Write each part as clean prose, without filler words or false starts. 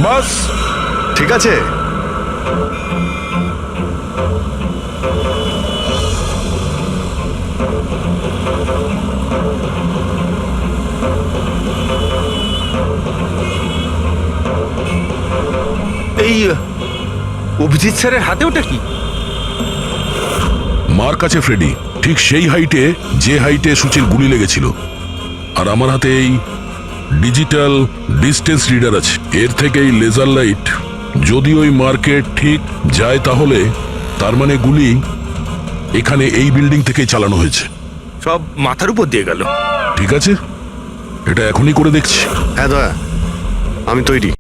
বাস ঠিক আছে। এই অভিজিৎ স্যারের হাতে ওটা কি? মার কাছে ফ্রেডি, ঠিক সেই হাইটে যে হাইটে সূচির গুলি লেগেছিল। আর আমার হাতে এই ডিজিটাল ডিস্টেন্স রিডার আছে। এর থেকে এই লেজার লাইট যদি ওই মার্কেট ঠিক যায় তাহলে তার মানে গুলি এখানে এই বিল্ডিং থেকেই চালানো হয়েছে। সব মাথার উপর দিয়ে গেল। ঠিক আছে, এটা এখনই করে দেখছি। হ্যাঁ দয়া, আমি তৈরি।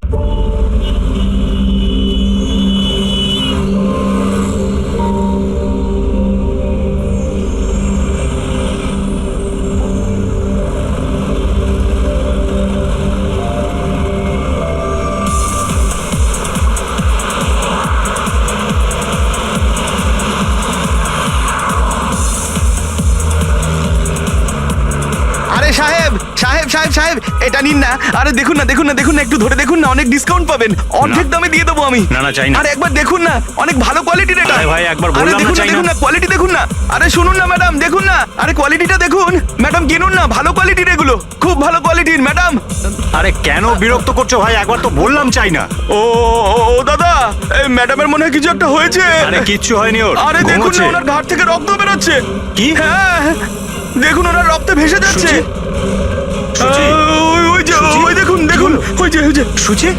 সাহেব সাহেব সাহেব সাহেব এটা নিন না। আরে দেখুন না দেখুন না দেখুন না, একটু ধরে দেখুন না, অনেক ডিসকাউন্ট পাবেন, অর্ধেক দামে দিয়ে দেবো আমি। না না চাই না। আরে একবার দেখুন না, অনেক ভালো কোয়ালিটির এটা। আরে ভাই একবার আরে বললাম না দেখুন না চাই দেখুন না। না, কোয়ালিটি দেখুন না। আরে শুনুন না ম্যাডাম, দেখুন না, আরে কোয়ালিটিটা দেখুন ম্যাডাম, কিনুন না, ভালো কোয়ালিটির এগুলো, খুব ভালো কোয়ালিটির ম্যাডাম। আরে কেন বিরক্ত করছো ভাই, একবার তো বললাম চাই না। ও ও দাদা, এই ম্যাডামের মনে হয় কিছু একটা হয়েছে। আরে কিচ্ছু হয়নি ওর। আরে দেখুন ঘুমোচ্ছে। না, ওনার ঘাট থেকে রক্ত বেরোচ্ছে। কি? হ্যাঁ দেখুন, ওনার রক্তে ভেসে যাচ্ছে। সুচি? ওই যে সুচি? ওই দেখুন দেখুন, ওই যে সুচি?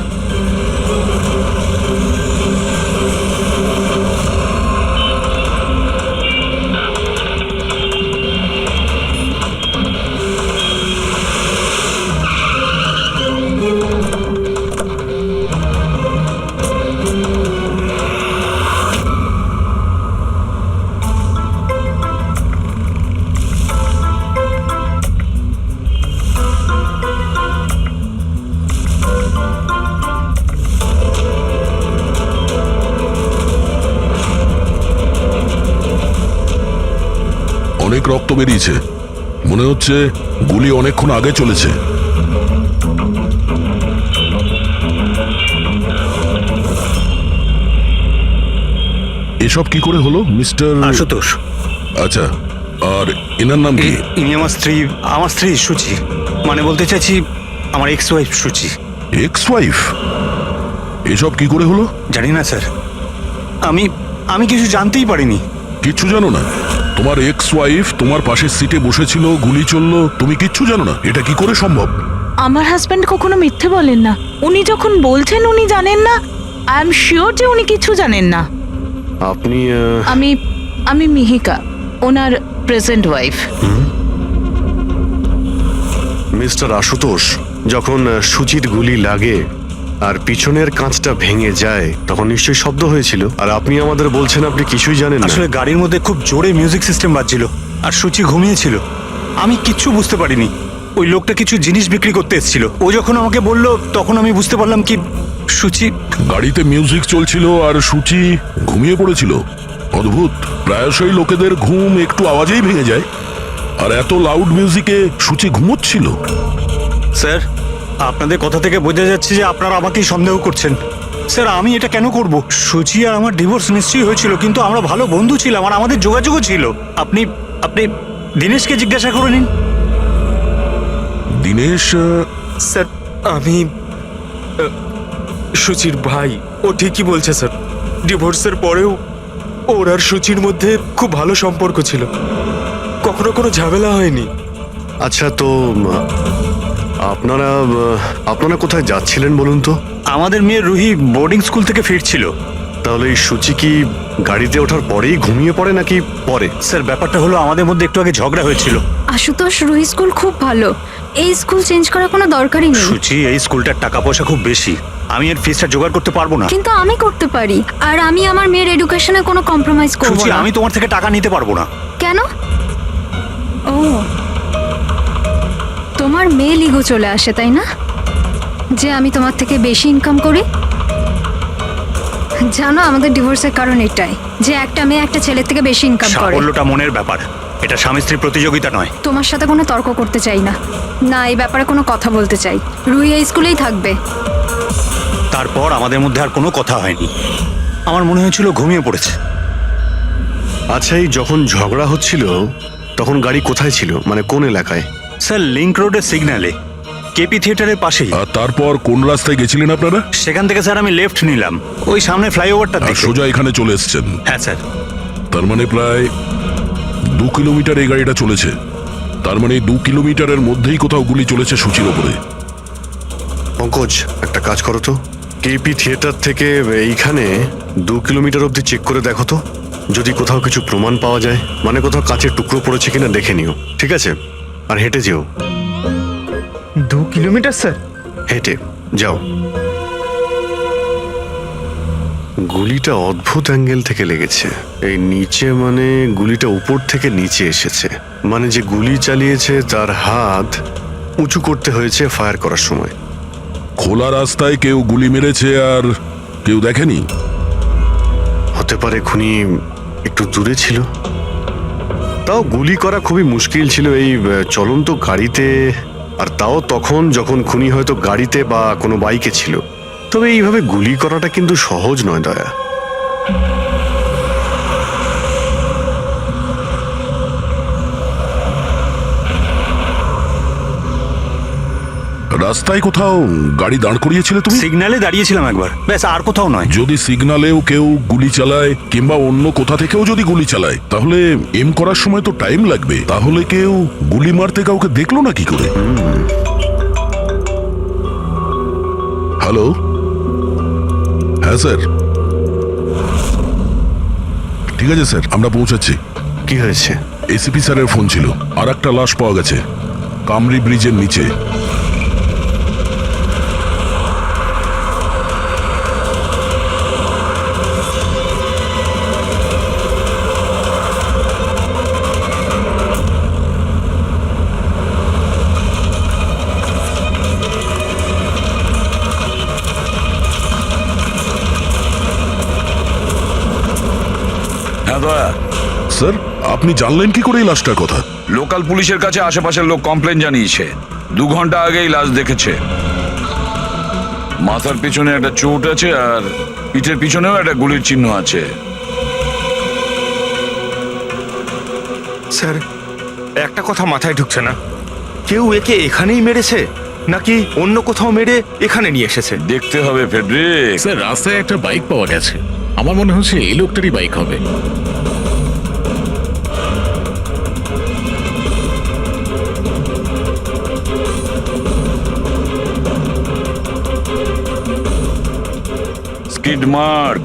অনেক রক্ত বেরিয়েছে, মনে হচ্ছে গুলি অনেকক্ষণ আগে চলেছে। এসব কি করে হলো মিস্টার আশুতোষ। আচ্ছা, আর এনার নাম কি? ইনি আমার স্ত্রী সুচি। মানে বলতে চাইছি আমার ex wife Suchi. Ex wife? এসব কি করে হলো? জানি না স্যার, আমি কিছু জানতেই পারিনি। কিচ্ছু জানো না? তোমার এক্স ওয়াইফ তোমার পাশের সিটে বসেছিল, গুলি চললো, তুমি কিচ্ছু জানো না? এটা কি করে সম্ভব? আমার হাজবেন্ড কখনো মিথ্যে বলেন না। উনি যখন বলছেন উনি জানেন না, আই এম শিওর যে উনি কিছু জানেন না। আপনি আমি মিহিকা, ওনার প্রেজেন্ট ওয়াইফ। মিস্টার আশুতোষ, যখন সুচির গুলি লাগে আর পিছনের কাঁচটা ভেঙে যায় তখন নিশ্চয়ই শব্দ হয়েছিল, আর আপনি আমাদের বলছেন আপনি কিছুই জানেন না। আসলে গাড়ির মধ্যে খুব জোরে মিউজিক সিস্টেম বাজছিল আর সুচি ঘুমিয়েছিল। আমি কিচ্ছু বুঝতে পারিনি। ওই লোকটা কিছু জিনিস বিক্রি করতে এসেছিল। ও যখন আমাকে বলল তখন আমি বুঝতে পারলাম কি সুচি। গাড়িতে মিউজিক চলছিল আর সূচি ঘুমিয়ে পড়েছিল। অদ্ভুত, প্রায়শই লোকেদের ঘুম একটু আওয়াজেই ভেঙে যায়, আর এত লাউড মিউজিকে সূচি ঘুমোচ্ছিল। স্যার, আপনাদের কথা থেকে বোঝা যাচ্ছে যে আপনারা আমাকেই সন্দেহ করছেন। স্যার, আমি এটা কেন করব? সুচি আর আমার ডিভোর্স নিশ্চয়ই হয়েছিল, কিন্তু আমরা ভালো বন্ধু ছিলাম আর আমাদের যোগাযোগও ছিল। আপনি দীনেশকে জিজ্ঞাসা করে নিন। দীনেশ? স্যার আমি সুচির ভাই। ও ঠিকই বলছে স্যার, ডিভোর্সের পরেও ওর আর সুচির মধ্যে খুব ভালো সম্পর্ক ছিল, কখনো কোনো ঝামেলা হয়নি। আচ্ছা, তো আপনারা কোথায় যাচ্ছিলেন বলুন তো? আমাদের মেয়ে রুহি বোর্ডিং স্কুল থেকে ফিরছিল। তাহলে এই সুচি কি গাড়িতে ওঠার পরেই ঘুমিয়ে পড়ে নাকি পরে? স্যার, ব্যাপারটা হলো আমাদের মধ্যে একটু আগে ঝগড়া হয়েছিল। আশুতোষ, রুহি স্কুল খুব ভালো, এই স্কুল চেঞ্জ করার কোনো দরকারই নেই। সুচি, এই স্কুলটার টাকা পয়সা খুব বেশি, আমি এর ফিসটা জোগাড় করতে পারবো না। কিন্তু আমি করতে পারি, আর আমি আমার মেয়ের এডুকেশনে কোনো কম্প্রোমাইজ করব সুচি, না। আমি তোমার থেকে টাকা নিতে পারবো না। কেন? ও, তোমার মেয়ে লিগো চলে আসে তাই না, যে আমি তোমার থেকে বেশি ইনকাম করি? জানো আমাদের ডিভোর্সের কারণ এটাই, যে একটা মেয়ে একটা ছেলের থেকে বেশি ইনকাম করে। সাফল্যটা মনের ব্যাপার, এটা স্বামী স্ত্রী প্রতিযোগিতা নয়। তোমার সাথে কোনো তর্ক করতে চাই না, না এই ব্যাপারে কোনো কথা বলতে চাই। রুহি এই স্কুলেই থাকবে। তারপর আমাদের মধ্যে আর কোনো কথা হয়নি। আমার মনে হয়েছিল ঘুমিয়ে পড়েছে। আচ্ছা, এই যখন ঝগড়া হচ্ছিল তখন গাড়ি কোথায় ছিল, মানে কোন এলাকায়? স্যার লিংক রোডের সিগন্যালে, কেপি থিয়েটারের পাশেই। আর তারপর কোন রাস্তায় গেছিলেন আপনারা? সেখান থেকে স্যার আমি লেফট নিলাম, ওই সামনে ফ্লাইওভারটার আর দিকে। সোজা এখানে চলে এসেছেন। হ্যাঁ স্যার। তার মানে প্রায় 2 কিলোমিটার এই গাড়িটা চলেছে। তার মানে 2 কিলোমিটারের মধ্যেই কোথাও গুলি চলেছে সূচির ওপরে। পঙ্কজ, একটা কাজ করো তো, কেপি থিয়েটার থেকে এইখানে 2 কিলোমিটার অবধি চেক করে দেখো তো, যদি কোথাও কিছু প্রমাণ পাওয়া যায়, মানে কোথাও কাচের টুকরো পড়েছে কিনা দেখে নিও, ঠিক আছে? আর হেঁটে যেও। 2 কিলোমিটার স্যার? হেঁটে যাও। গুলিটা অদ্ভুত অ্যাঙ্গেল থেকে লেগেছে, এই নিচে, মানে গুলিটা উপর থেকে নিচে এসেছে, মানে যে গুলি চালিয়েছে তার হাত উঁচু করতে হয়েছে ফায়ার করার সময়। খোলা রাস্তায় কেউ গুলি মেরেছে আর কেউ দেখেনি? হতে পারে খুনি একটু দূরে ছিল, তাও গুলি করা খুবই মুশকিল ছিল এই চলন্ত গাড়িতে, আর তাও তখন যখন খুনি হয়তো গাড়িতে বা কোনো বাইকে ছিল। তবে এইভাবে গুলি করাটা কিন্তু সহজ নয় দয়া। রাস্তায় কোথাও গাড়ি দাঁড় করিয়েছিলে তুমি? সিগন্যালে দাঁড়িয়েছিলাম একবার, ব্যাস, আর কোথাও নয়। যদি সিগন্যালেও কেউ গুলি চালায় কিংবা অন্য কোথা থেকেও যদি গুলি চালায়, তাহলে এম করার সময় তো টাইম লাগবে। তাহলে কেউ গুলি মারতে কাউকে দেখলো না কি করে? হ্যালো, হ্যাঁ স্যার, ঠিক আছে স্যার, আমরা পৌঁছাচ্ছি। কি হয়েছে? এসিপি স্যারের ফোন ছিল, আর একটা লাশ পাওয়া গেছে কামরি ব্রিজের নিচে। হ্যাঁ দয়া, স্যার, আপনি জানলেন কি করে এই লাশটার কথা? লোকাল পুলিশের কাছে আশেপাশের লোক কমপ্লেন জানিয়েছে। 2 ঘন্টা আগেই লাশ দেখেছে। মাথার পিছনে একটা চোট আছে আর পিঠের পিছনেও একটা গুলির চিহ্ন আছে। স্যার, একটা কথা মাথায় ঢুকছে না, কেউ একে এখানেই মেরেছে নাকি অন্য কোথাও মেরে এখানে নিয়ে এসেছে? দেখতে হবে ফেডরিক। স্যার, রাস্তায় একটা বাইক পাওয়া গেছে, আমার মনে হচ্ছে এই লোকটারই বাইক হবে। Skid mark.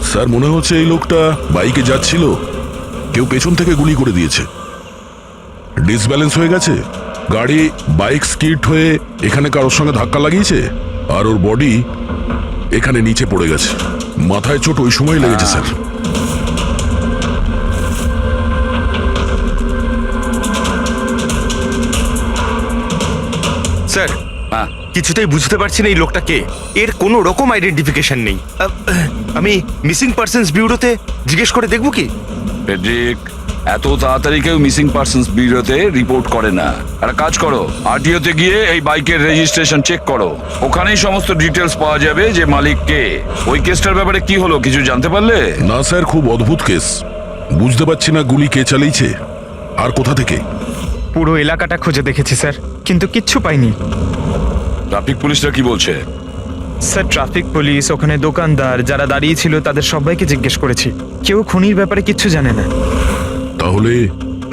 স্যার, মনে হচ্ছে এই লোকটা বাইকে যাচ্ছিল, কেউ পেছন থেকে গুলি করে দিয়েছে। ডিসব্যালেন্স হয়ে গেছে, গাড়ি বাইক স্কিড হয়ে এখানে কারোর সঙ্গে ধাক্কা লাগিয়েছে, আর ওর বডি এখানে নিচে পড়ে গেছে। মাথায় চোট ওই সময় লেগেছে স্যার। স্যার, হ্যাঁ, কিছুতেই বুঝতে পারছি না এই লোকটা কে। এর কোনো রকম আইডেন্টিফিকেশন নেই। আমি মিসিং পার্সনস ব্যুরোতে জিজ্ঞেস করে দেখবো কি? ফেডরিক, এত তাড়াতাড়ি কেউ মিসিং পার্সনস ব্যুরোতে রিপোর্ট করে না। একটা কাজ করো, আরটিওতে গিয়ে এই বাইকের রেজিস্ট্রেশন চেক করো, ওখানেই সমস্ত ডিটেলস পাওয়া যাবে যে মালিক কে। ওই কেসটার ব্যাপারে কি হলো কিছু জানতে পারলে? না স্যার, খুব অদ্ভুত কেস, বুঝতে পারছি না গুলি কে চালিয়েছে আর কোথা থেকে। পুরো এলাকাটা খুঁজে দেখেছি স্যার, কিন্তু কিচ্ছু পাইনি। ট্রাফিক পুলিশরা কি বলছে? স্যার, ট্রাফিক পুলিশ, ওখানে দোকানদার যারা দাঁড়িয়ে ছিল তাদের সবাইকে জিজ্ঞেস করেছি, কেউ খুনির ব্যাপারে কিচ্ছু জানে না। তাহলে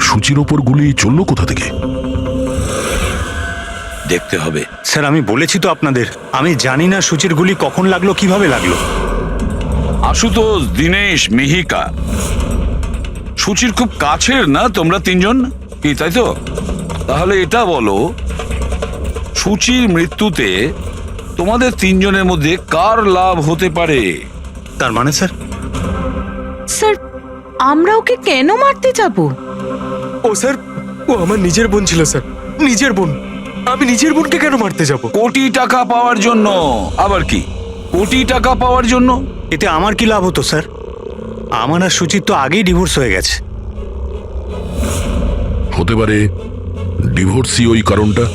সূচির ওপর গুলি চললো কোথা থেকে? দেখতে হবে। স্যার, আমি বলেছি তো আপনাদের, আমি জানি না সূচির গুলি কখন লাগলো, কিভাবে লাগলো। আশুতোষ, দীনেশ, মিহিকা, সূচির খুব কাছের না তোমরা 3 জন, কি তাই তো? তাহলে এটা বলো, সূচির মৃত্যুতে তোমাদের 3 জনের মধ্যে কার লাভ হতে পারে? তার মানে স্যার? স্যার, আমরা ওকে কেন মারতে যাব? ও স্যার, ও আমার নিজের বোন ছিল স্যার, নিজের বোন। আমি নিজের বোনকে কেন মারতে যাব? কোটি টাকা পাওয়ার জন্য। আবার কি কোটি টাকা পাওয়ার জন্য? এতে আমার কি লাভ হতো স্যার? আমার আর সুচির তো আগেই ডিভোর্স হয়ে গেছে। হতে পারে ডিভোর্সই ওই কারণটা।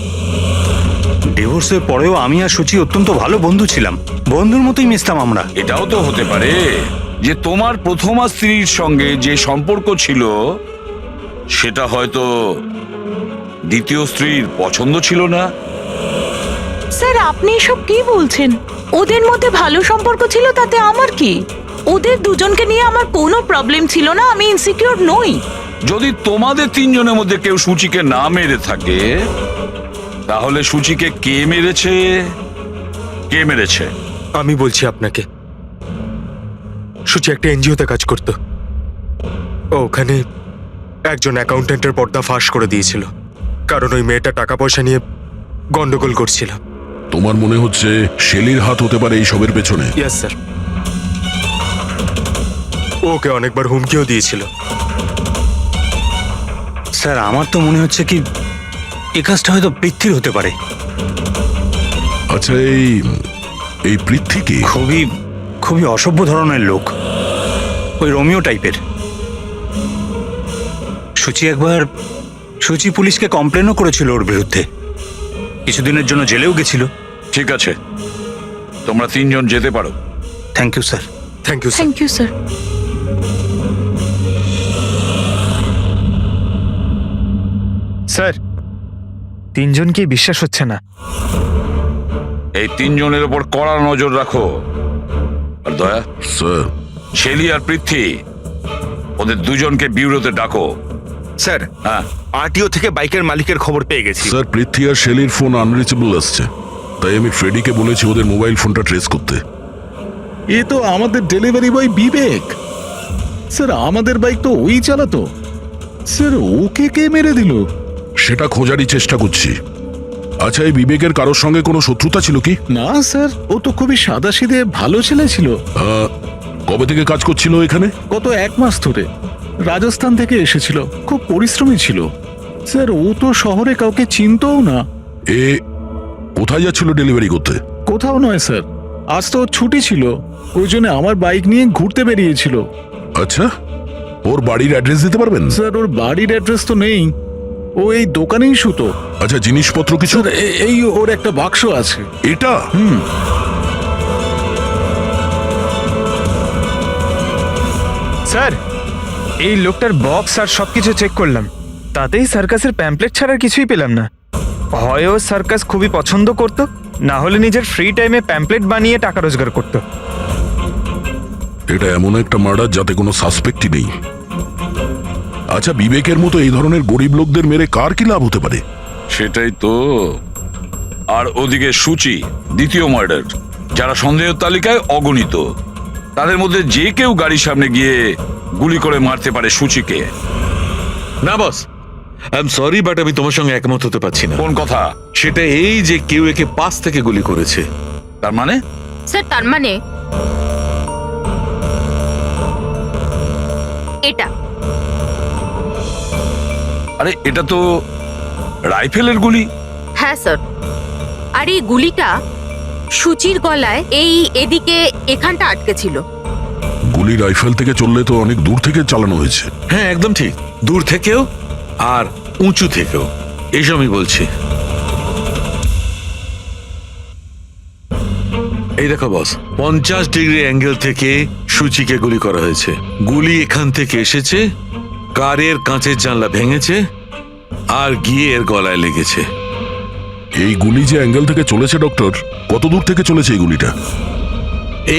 ডিভোর্সের পরেও আমি আর সুচি অত্যন্ত ভালো বন্ধু ছিলাম। বন্ধুর মতোই মিশতাম আমরা। এটাও তো হতে পারে যে তোমার প্রথমা স্ত্রীর সঙ্গে যে সম্পর্ক ছিল সেটা হয়তো দ্বিতীয় স্ত্রীর পছন্দ ছিল না। স্যার আপনি এসব কি বলছেন? ওদের মধ্যে ভালো সম্পর্ক ছিল, তাতে আমার কি? ওদের দুজনকে নিয়ে আমার কোনো প্রবলেম ছিল না, আমি ইনসিকিউর নই। যদি তোমাদের তিনজনের মধ্যে কেউ সূচিকে না মেরে থাকে তাহলে সূচিকে কে মেরেছে? কে মেরেছে? আমি বলছি আপনাকে, সূচি একটা এনজিওতে কাজ করত। ও ওখানে একজন অ্যাকাউন্ট্যান্টের পর্দা ফাঁস করে দিয়েছিল, কারণ ওই মেয়েটা টাকা পয়সা নিয়ে গন্ডগোল করছিল। তোমার মনে হচ্ছে শেলির হাত হতে পারে এই সবের পেছনে? ইয়েস স্যার, ওকে অনেকবার হুমকিও দিয়েছিল। স্যার আমার তো মনে হচ্ছে কি এই কাজটা হয়তো পৃথ্বীর হতে পারে। আচ্ছা, এই পৃথ্বী কি? খুবই খুবই অসভ্য ধরনের লোক, ওই রোমিও টাইপের। সুচি পুলিশকে কমপ্লেনও করেছিল ওর বিরুদ্ধে, কিছুদিনের জন্য জেলেও গেছিল। ঠিক আছে, তোমরা তিনজন যেতে পারো। Thank you sir. Thank you sir. Thank you sir. Sir, তিনজনকেই বিশ্বাস হচ্ছে না। এই তিনজনের উপর কড়া নজর রাখো। আর দয়া, স্যার, শেলি আর পৃথ্বী, ওদের দুজনকে বিউরোতে ডাকো। স্যার, হ্যাঁ, আরটিও থেকে বাইকের মালিকের খবর পেয়ে গেছি। স্যার পৃথ্বী আর শেলির ফোন আনরিচেবল আসছে, তাই আমি ফ্রেডিকে বলেছি ওদের মোবাইল ফোনটা ট্রেস করতে। এ তো আমাদের ডেলিভারি বয় বিবেক। স্যার আমাদের বাইক তো ওই চালাতো। স্যার ওকে কে মেরে দিল? সেটা খোঁজারই চেষ্টা করছি। আচ্ছা, এই বিবেকের কারোর সঙ্গে কোনো শত্রুতা ছিল কি? না স্যার, ও তো খুবই সাদাসিধে ভালো ছেলে ছিল। কবে থেকে কাজ করছিল এখানে? গত 1 মাস ধরে রাজস্থান থেকে এসেছিল, খুব পরিশ্রমী ছিল। স্যার ও তো শহরে কাউকে চিনতও না। এ কোথায় যাচ্ছিল ডেলিভারি করতে? কোথাও নয় স্যার, আজ তো ওর ছুটি ছিল, ওই জন্য আমার বাইক নিয়ে ঘুরতে বেরিয়েছিল। আচ্ছা, ওর বাড়ির অ্যাড্রেস দিতে পারবেন? স্যার ওর বাড়ির অ্যাড্রেস তো নেই, ও এই দোকানেই শুতো। আচ্ছা, জিনিসপত্র কিছু? স্যার এই ওর একটা বাক্স আছে। এটা? স্যার, এই লোকটার বক্স আর সবকিছু চেক করলাম, তাতেই সার্কাসের প্যাম্পলেট ছাড়া কিছুই পেলাম না। হয় ও সার্কাস খুবই পছন্দ করত, না হলে নিজের ফ্রি টাইমে প্যাম্পলেট বানিয়ে টাকা রোজগার করত। এটা এমন একটা মার্ডার যাতে কোনো সাসপেক্টই নেই। আচ্ছা, বিবেকের মতো এই ধরনের গরিব লোকদের মেরে কার কি লাভ হতে পারে? সেটাই তো। আর ওদিকে সূচি, দ্বিতীয় মার্ডার, যারা সন্দেহের তালিকায় অগণিত। তাদের মধ্যে যে কেউ গাড়ির সামনে গিয়ে গুলি করে মারতে পারে সূচিকে। না বস, আই এম সরি, বাট আমি তোমার সঙ্গে একমত হতে পারছি না। কোন কথা? সেটা এই যে কেউ একে পাশ থেকে গুলি করেছে। তার মানে? স্যার তার মানে এটা। আরে এটা তো রাইফেলের গুলি। হ্যাঁ স্যার, আর এই গুলিটা সূচির গলায় এই এদিকে এখানটা আটকে ছিল। গুলি রাইফেল থেকে চললে তো অনেক দূর থেকে চালানো হয়েছে। হ্যাঁ একদম ঠিক, দূর থেকেও আর উঁচু থেকেও, এইসব আমি বলছি। এই দেখো বস, 50 ডিগ্রি অ্যাঙ্গেল থেকে সূচিকে গুলি করা হয়েছে। গুলি এখান থেকে এসেছে, কারের কাঁচের জানলা ভেঙেছে আর গিয়ে এর গলায় লেগেছে। এই গুলি যে অ্যাঙ্গেল থেকে চলেছে ডক্টর, কত দূর থেকে চলেছে এই গুলিটা?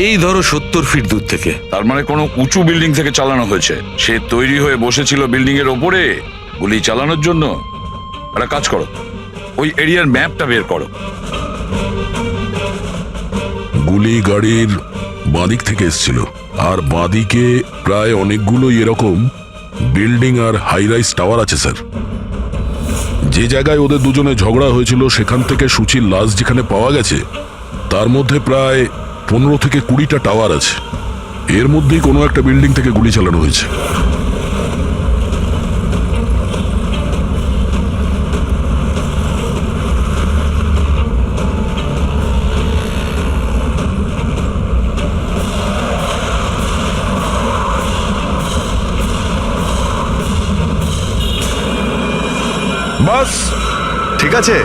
এই ধরো 70 ফিট দূর থেকে। তার মানে কোনো উঁচু বিল্ডিং থেকে চালানো হয়েছে। সে তৈরি হয়ে বসেছিল বিল্ডিং এর ওপরে গুলি চালানোর জন্য। একটা কাজ করো, ওই এরিয়ার ম্যাপটা বের করো। গুলি গাড়ির বাঁদিক থেকে এসেছিল, আর বাঁদিকে প্রায় অনেকগুলো এরকম বিল্ডিং আর হাই রাইজ টাওয়ার আছে স্যার। যে জায়গায় ওদের দুজনে ঝগড়া হয়েছিল সেখান থেকে সূচির লাশ যেখানে পাওয়া গেছে তার মধ্যে প্রায় 15 থেকে 20টা টাওয়ার আছে। এর মধ্যেই কোনো একটা বিল্ডিং থেকে গুলি চালানো হয়েছে। বাস ঠিক আছে।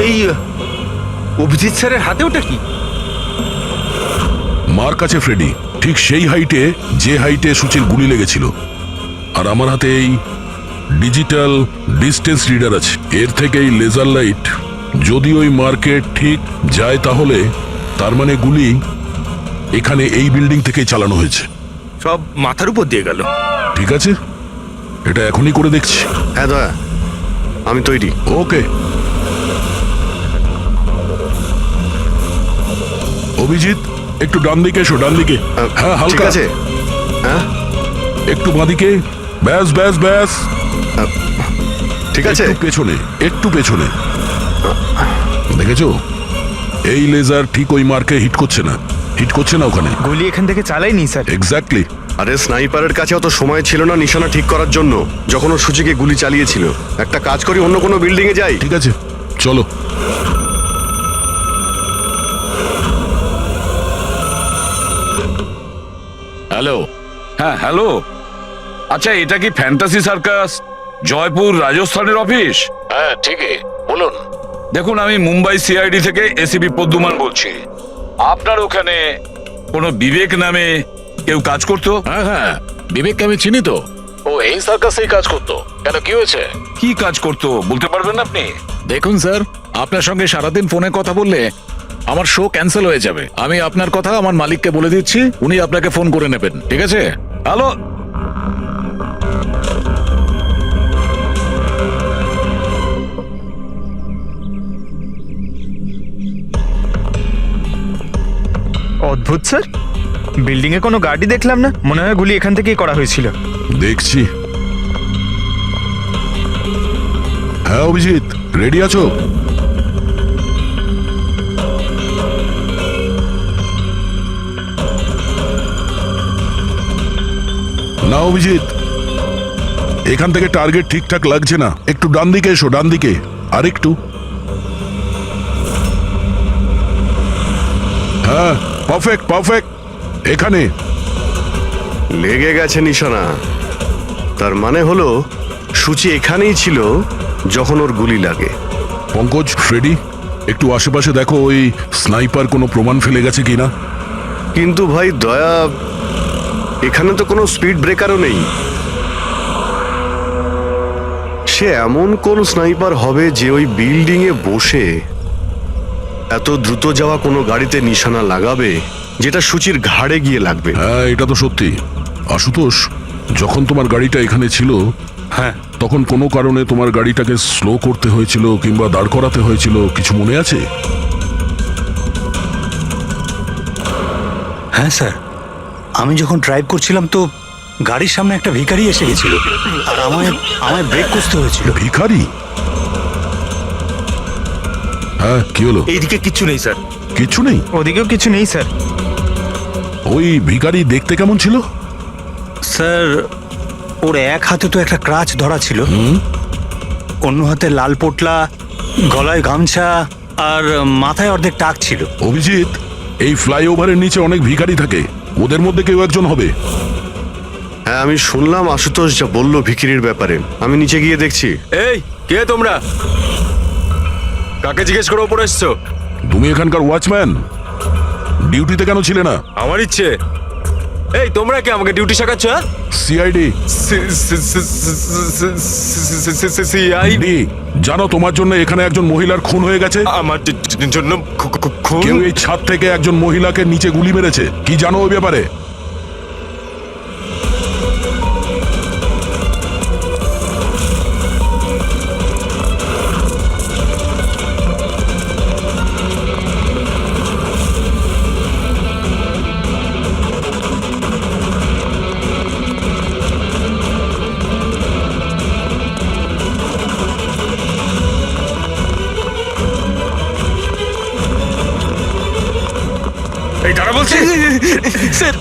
এই অভিজিৎ স্যারের হাতে ওটা কি? মার কাছে ফ্রেডি, ঠিক সেই হাইটে যে হাইটে সূচির গুলি লেগেছিল। আর আমার হাতে এই ডিজিটাল ডিস্টেন্স রিডার আছে। এর থেকে এই লেজার লাইট যদি ওই মার্কেট ঠিক যায় তাহলে তার মানে গুলি এখানে এই বিল্ডিং থেকেই চালানো হয়েছে। সব মাথার উপর দিয়ে গেল। ঠিক আছে, এটা এখনই করে দেখছি। হ্যাঁ দয়া, আমি তৈরি। ওকে অভিজিৎ, একটু ডান দিকে এসো, ডান দিকে। হ্যাঁ ঠিক হালকা আছে। হ্যাঁ একটু বাঁদিকে। ব্যাস ব্যাস ব্যাস, ঠিক আছে। একটু পেছনে, একটু পেছনে। দেখেছো, এই লেজার ঠিক ওই মার্কে হিট করছে না, হিট করছে না ওখানে। গুলি এখান থেকে চালাইনি স্যার। এক্স্যাক্টলি। আরে স্নাইপারের কাছে অত সময় ছিল না নিশানা ঠিক করার জন্য যখন ও সূচিকে গুলি চালিয়েছিল। একটা কাজ করি, অন্য কোনো বিল্ডিং এ যাই। ঠিক আছে, চলো। হ্যালো, হ্যাঁ হ্যালো, আচ্ছা এটা কি ফ্যান্টাসি সার্কাস জয়পুর রাজস্থানের অফিস? হ্যাঁ ঠিকই, বলুন। দেখুন, আমি মুম্বাই সিআইডি থেকে এসিপি পদ্মুমান বলছি। আপনার ওখানে কোনো বিবেক নামে কেউ কাজ করতো? হ্যাঁ হ্যাঁ, বিবেককে আমি চিনি তো। ও এই সার্কাসেই কাজ করতো। কেন, কি হয়েছে? কি কাজ করতো বলতে পারবেন আপনি? দেখুন স্যার, আপনার সঙ্গে সারাদিন ফোনে কথা বললে আমার শো ক্যান্সেল হয়ে যাবে। আমি আপনার কথা আমার মালিককে বলে দিচ্ছি, উনি আপনাকে ফোন করে নেবেন। ঠিক আছে? হ্যালো, অদ্ভুত স্যার, বিল্ডিং এ কোনো গাড়ি দেখলাম না। মনে হয় গুলি এখান থেকেই করা হয়েছিল। দেখছি। হ্যাঁ অভিজিৎ, রেডি আছো? না অভিজিৎ, এখান থেকে টার্গেট ঠিকঠাক লাগছে না। একটু ডান দিকে এসো, ডান দিকে। আর একটু। হ্যাঁ, পারফেক্ট পারফেক্ট। এখানে লেগে গেছে নিশানা। তার মানে হলো সূচি এখানেই ছিল যখন ওর গুলি লাগে। পঙ্কজ, ফ্রেডি, একটু আশেপাশে দেখো ওই স্নাইপার কোনো প্রমাণ ফেলে গেছে কিনা। কিন্তু ভাই দয়া, এখানে তো কোনো স্পিড ব্রেকারও নেই। সে এমন কোন স্নাইপার হবে যে ওই বিল্ডিং এ বসে এত দ্রুত যাওয়া কোনো গাড়িতে নিশানা লাগাবে যেটা সূচির ঘাড়ে গিয়ে লাগবে। হ্যাঁ, এটা তো সত্যি। আশুতোষ, যখন তোমার গাড়িটা এখানে ছিল, হ্যাঁ তখন কোনো কারণে তোমার গাড়িটাকে স্লো করতে হয়েছিল কিংবা দাঁড় করাতে হয়েছিল, কিছু মনে আছে? হ্যাঁ স্যার, আমি যখন ড্রাইভ করছিলাম তো গাড়ির সামনে একটা ভিখারি এসে গেছিল আর আমায় ব্রেক করতে হয়েছিল। ভিখারি? হ্যাঁ, কি হলো? এইদিকে কিচ্ছু নেই স্যার। কিছু নেই? ওদিকেও কিছু নেই স্যার। ওই ভিখারি দেখতে কেমন ছিল? স্যার, ওর এক হাতে তো একটা ক্রাচ ধরা ছিল, অন্য হাতে লাল পোটলা, গলায় গামছা আর মাথায় অর্ধেক টাক ছিল। অভিজিৎ, এই ফ্লাইওভারের নিচে অনেক ভিখারি থাকে, ওদের মধ্যে কেউ একজন হবে। হ্যাঁ, আমি শুনলাম আশুতোষ যা বললো ভিখিরির ব্যাপারে। আমি নিচে গিয়ে দেখছি। এই কে তোমরা? কাকে জিজ্ঞেস করে ওপরে এসছো? তুমি এখানকার ওয়াচম্যান, ডিউটিতে কেন ছিলে না? আমার ইচ্ছে। এই তোমরা কে আমাকে ডিউটি শেখাচ্ছ? সিআইডি। সিআইডি? জানো তোমার জন্য এখানে একজন মহিলার খুন হয়ে গেছে? আমার জন্য খুন? কেউ এই ছাদ থেকে একজন মহিলাকে নিচে গুলি মেরেছে। কি জানো ওই ব্যাপারে? এই দাঁড়া বলছি। স্যার,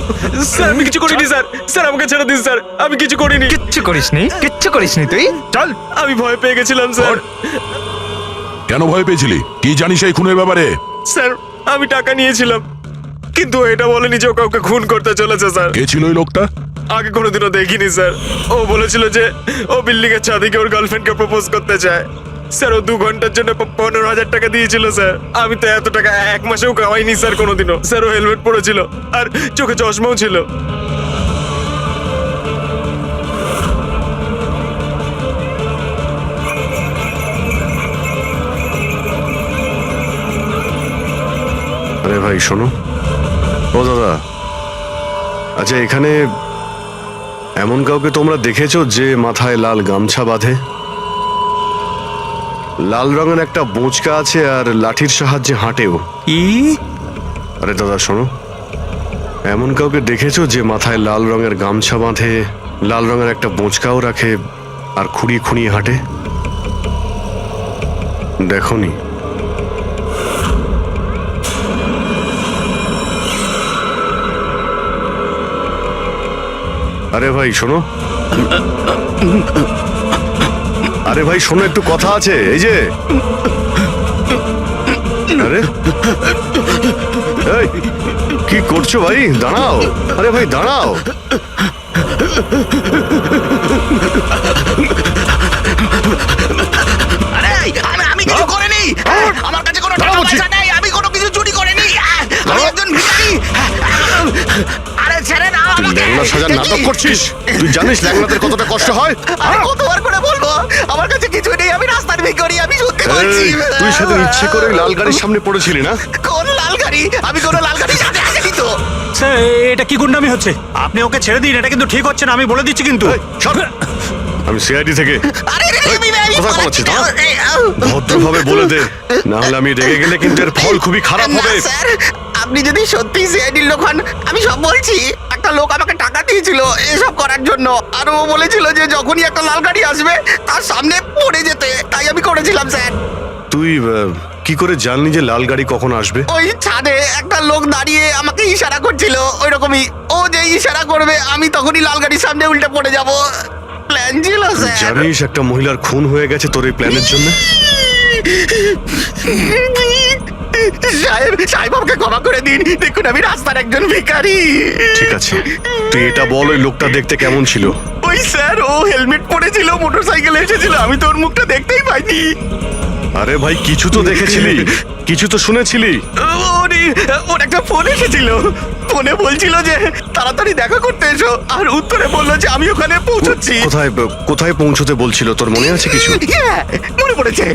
স্যার আমি কিছু করিনি স্যার। স্যার আমাকে ছেড়ে দিন স্যার, আমি কিছু করিনি। কিচ্ছু করিসনি, কিচ্ছু করিসনি তুই। চল। আমি ভয় পেয়ে গেছিলাম স্যার। কেন ভয় পেয়েছিলি? কি জানিস এই খুনের ব্যাপারে? স্যার, আমি টাকা নিয়েছিলাম, কিন্তু এটা বলেনি যে ও কাউকে খুন করতে চলেছে স্যার। কে ছিল ওই লোকটা? আগে কোনোদিনও দেখিনি স্যার। ও বলেছিল যে ও বিল্ডিং এর ছাদে গিয়ে ওর গার্লফ্রেন্ডকে প্রপোজ করতে চায়। স্যার ও 2 ঘন্টার জন্য 15,000 টাকা দিয়েছিল স্যার। আমি তো এত টাকা এক মাসেও কামাইনি স্যার কোনোদিনও। স্যার ও হেলমেট পরেছিল আর চোখে চশমাও ছিল। আরে ভাই শোনো, ও দাদা, আচ্ছা এখানে এমন কাউকে তোমরা দেখেছো যে মাথায় লাল গামছা বাঁধে, লাল রঙের একটা বোঁচকা আছে আর লাঠির সাহায্যে হাঁটেও? আরে দাদা শোনো, এমন কাউকে দেখেছো যে মাথায় লাল রঙের গামছা বাঁধে, লাল রঙের একটা বোঁচকাও রাখে আর খুঁড়িয়ে খুঁড়িয়ে হাঁটে? দেখোনি? আরে ভাই শোনো, আরে ভাই শোনো, একটু কথা আছে। এই যে, আরে এই, কি করছো ভাই? দাঁড়াও, আরে ভাই দাঁড়াও। আরে আমি কিছু করিনি, আমার কাছে কোনো টাকা পয়সা নেই, আমি কোনো কিছু চুরি করিনি, আমি একজন ভিখারি। আরে ছেড়ে না তুই ল্যাংড়া সাজার নাটক করছিস? তুই জানিস ল্যাংড়াদের কতটা কষ্ট হয়? আরে কতবার করে বলবো, আমার কাছে কিছু নেই, আমি রাস্তার ভিখারি, আমি সত্যি বলছি। এই, তুই সেদিন ইচ্ছে করে লাল গাড়ির সামনে পড়েছিলি না? কোন লাল গাড়ি? আমি কোনো লাল গাড়ির সাথে আসিনি তো। স্যার এটা কি গুন্ডামি হচ্ছে? আপনি ওকে ছেড়ে দিন, এটা কিন্তু ঠিক হচ্ছে না, আমি বলে দিচ্ছি কিন্তু। এই, সর। আমি সিআইডি থেকে। আরে কোথায় পালাচ্ছিস? ভদ্রভাবে বলে দে, না হলে আমি রেগে গেলে কিন্তু এর ফল খুবই খারাপ হবে। স্যার, আপনি যদি সত্যি সিআইডির লোক হন, আমি সব বলছি। একটা লোক আমাকে টাকা দিয়েছিল এসব করার জন্য, আর ও বলেছিল যে যখনই একটা লাল গাড়ি আসবে তার সামনে পড়ে যেতে, তাই আমি করেছিলাম স্যার। তুই কি করে জানলি যে লাল গাড়ি কখন আসবে? ওই ছাদে একটা লোক দাঁড়িয়ে আমাকে ইশারা করছিল, ওই রকমই। ও যে ইশারা করবে আমি তখনই লাল গাড়ির সামনে উল্টে পড়ে যাব। প্ল্যান ছিল তুই স্যার। জানিস একটা মহিলার খুন হয়ে গেছে তোর এই প্ল্যানের জন্য? সাহেব আমাকে ক্ষমা করে দিন, দেখুন আমি রাস্তার একজন ভিখারি। ঠিক আছে, তুই এটা বল, ওই লোকটা দেখতে কেমন ছিল? ওই স্যার, ও হেলমেট পরেছিল, মোটরসাইকেলে এসেছিল, আমি তো ওর মুখটা দেখতেই পাইনি। আরে ভাই কিছু তো দেখেছিলি, কিছু তো শুনেছিলি। ওর একটা ফোন এসেছিল, ফোনে বলছিল যে তাড়াতাড়ি দেখা করতে এসো, আর উত্তরে বললো যে আমি ওখানে পৌঁছচ্ছি। কোথায় কোথায় পৌঁছতে বলছিল, তোর মনে আছে কিছু? হ্যাঁ, মনে পড়েছে,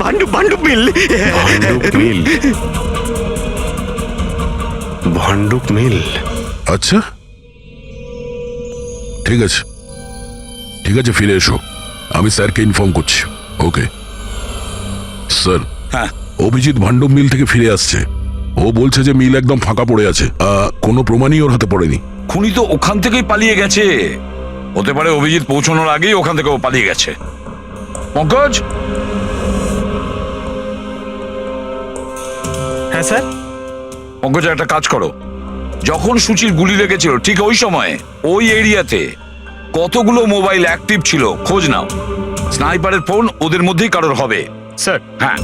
ভান্ডুপ মিল। ভান্ডুপ মিল? ভান্ডুপ মিল? আচ্ছা ঠিক আছে, ঠিক আছে, ফিরে এসো, আমি স্যারকে ইনফর্ম করছি। Okay sir. হ্যাঁ অভিজিৎ ভান্ডুপ মিল থেকে ফিরে আসছে। ও বলছে যে মিল একদম ফাঁকা পড়ে আছে, কোনো প্রমাণই ওর হাতে পড়েনি। খুনি তো ওখান থেকেই পালিয়ে গেছে। হতে পারে অভিজিৎ পৌঁছানোর আগেই ওখান থেকে ও পালিয়ে গেছে। পঙ্কজ, হ্যাঁ স্যার। পঙ্কজ একটা কাজ করো, যখন সুচির গুলি লেগেছিল ঠিক ওই সময় ওই এরিয়াতে কতগুলো মোবাইল অ্যাক্টিভ ছিল খোঁজ নাও। স্নাইপারের ফোন ওদের মধ্যেই কারোর হবে। স্যার। হ্যাঁ